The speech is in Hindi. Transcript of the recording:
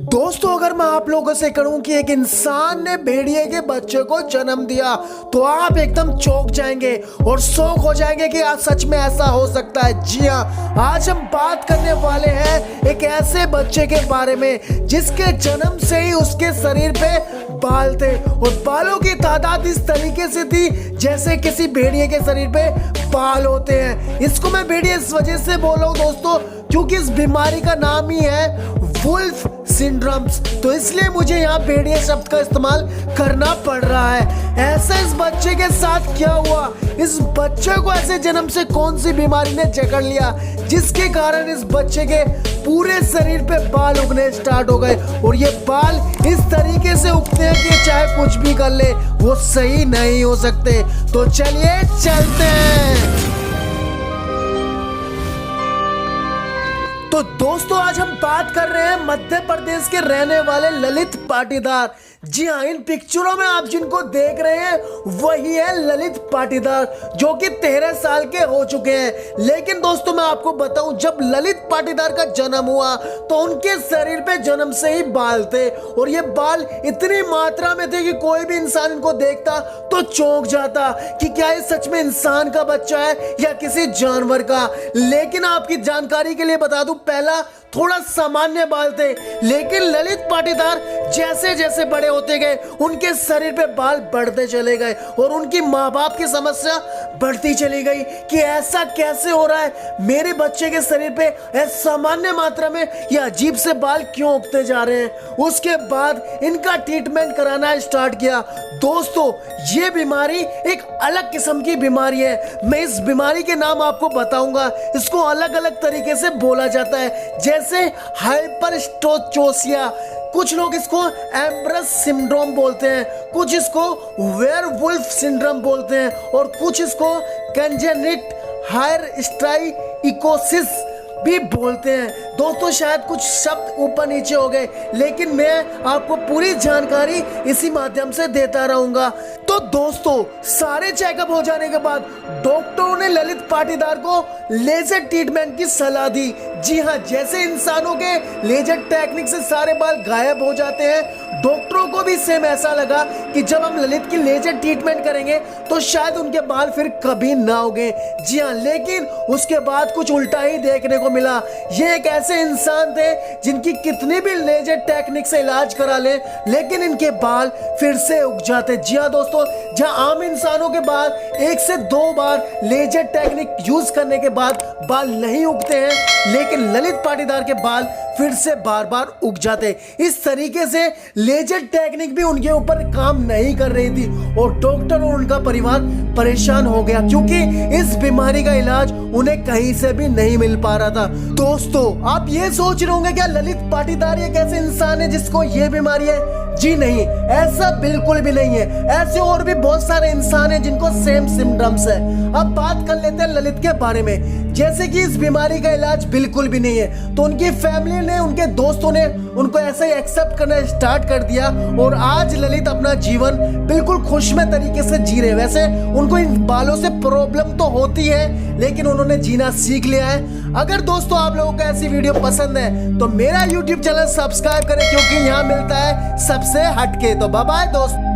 दोस्तों अगर मैं आप लोगों से कहूं कि एक इंसान ने भेड़िए के बच्चे को जन्म दिया तो आप एकदम चौंक जाएंगे और शौक हो जाएंगे कि आज सच में ऐसा हो सकता है। जी हाँ, आज हम बात करने वाले हैं एक ऐसे बच्चे के बारे में जिसके जन्म से ही उसके शरीर पे बाल थे और बालों की तादाद इस तरीके से थी जैसे किसी भेड़िए के शरीर पे बाल होते हैं। इसको मैं भेड़िए इस वजह से बोल रहा हूँ दोस्तों क्योंकि इस बीमारी का नाम ही है वुल्फ सिंड्रोम्स, तो इसलिए मुझे यहाँ भेड़िए शब्द का इस्तेमाल करना पड़ रहा है। ऐसा इस बच्चे के साथ क्या हुआ, इस बच्चे को ऐसे जन्म से कौन सी बीमारी ने जकड़ लिया जिसके कारण इस बच्चे के पूरे शरीर पे बाल उगने स्टार्ट हो गए और ये बाल इस तरीके से उगते हैं कि चाहे कुछ भी कर ले वो सही नहीं हो सकते। तो चलिए चलते हैं। तो दोस्तों आज हम बात कर रहे हैं मध्य प्रदेश के रहने वाले ललित पाटीदार। जी हाँ, इन पिक्चरों में आप जिनको देख रहे हैं वही है ललित पाटीदार जो कि 13 साल के हो चुके हैं। लेकिन दोस्तों मैं आपको बताऊं, जब ललित पाटीदार का जन्म हुआ तो उनके शरीर पे जन्म से ही बाल थे और ये बाल इतनी मात्रा में थे कि कोई भी इंसान इनको देखता तो चौंक जाता कि क्या ये सच में इंसान का बच्चा है या किसी जानवर का। लेकिन आपकी जानकारी के लिए बता दूं, पहला थोड़ा सामान्य बाल थे, लेकिन ललित पाटीदार जैसे जैसे बड़े होते गए उनके शरीर पे बाल बढ़ते चले गए और उनकी माँ बाप की समस्या बढ़ती चली गई कि ऐसा कैसे हो रहा है, मेरे बच्चे के शरीर पे सामान्य मात्रा में ये अजीब से बाल क्यों उगते जा रहे हैं। उसके बाद इनका ट्रीटमेंट कराना स्टार्ट किया। दोस्तों ये बीमारी एक अलग किस्म की बीमारी है, मैं इस बीमारी के नाम आपको बताऊंगा। इसको अलग अलग तरीके से बोला जाता है जैसे हाइपरस्टोचोसिया, कुछ लोग इसको एम्ब्रस सिंड्रोम बोलते हैं, कुछ इसको वेयरवुल्फ सिंड्रोम बोलते हैं और कुछ इसको कंजेनिट हायरस्ट्राइकोसिस भी बोलते हैं। दोस्तों शायद कुछ शब्द ऊपर नीचे हो गए लेकिन मैं आपको पूरी जानकारी इसी माध्यम से देता रहूंगा। तो दोस्तों सारे चेकअप हो जाने के बाद डॉक्टरों ने ललित पाटीदार को लेजर ट्रीटमेंट की सलाह दी। जी हाँ, जैसे इंसानों के लेजर टेक्निक से सारे बाल गायब हो जाते हैं, डॉक्टरों को भी सेम ऐसा लगा कि जब हम ललित की लेजर ट्रीटमेंट करेंगे तो शायद उनके बाल फिर कभी ना उगे। जी हाँ, लेकिन उसके बाद कुछ उल्टा ही देखने को मिला। ये एक ऐसे इंसान थे जिनकी कितनी भी लेजर टेक्निक से इलाज करा ले लेकिन इनके बाल फिर से उग जाते। जी हाँ दोस्तों, जहां आम इंसानों के बाल 1 से 2 बार लेजर टेक्निक यूज करने के बाद बाल नहीं उगते हैं, लेकिन ललित पाटीदार के बाल फिर से बार बार उग जाते। इस तरीके से लेजर टेक्निक भी उनके ऊपर काम नहीं कर रही थी और डॉक्टर और उनका परिवार परेशान हो गया क्योंकि इस बीमारी का इलाज उन्हें कहीं से भी नहीं मिल पा रहा था। दोस्तों आप ये सोच रहे होंगे क्या ललित पाटीदार एक ऐसे इंसान है जिसको ये बीमारी है? जी नहीं, ऐसा बिल्कुल भी नहीं है। ऐसे और भी बहुत सारे इंसान हैं जिनको सेम सिम्टम्स है। अब बात कर लेते हैं ललित के बारे में। जैसे कि इस बीमारी का इलाज बिल्कुल भी नहीं है तो उनकी फैमिली ने, उनके दोस्तों ने उनको ऐसे ही एक्सेप्ट करना स्टार्ट कर दिया और आज ललित अपना जीवन बिल्कुल खुशमय तरीके से जी रहे। वैसे उनको इन बालों से प्रॉब्लम तो होती है लेकिन उन्होंने जीना सीख लिया है। अगर दोस्तों आप लोगों को ऐसी वीडियो पसंद है तो मेरा YouTube चैनल सब्सक्राइब करें क्योंकि यहाँ मिलता है सबसे हटके। तो बाय बाय दोस्तों।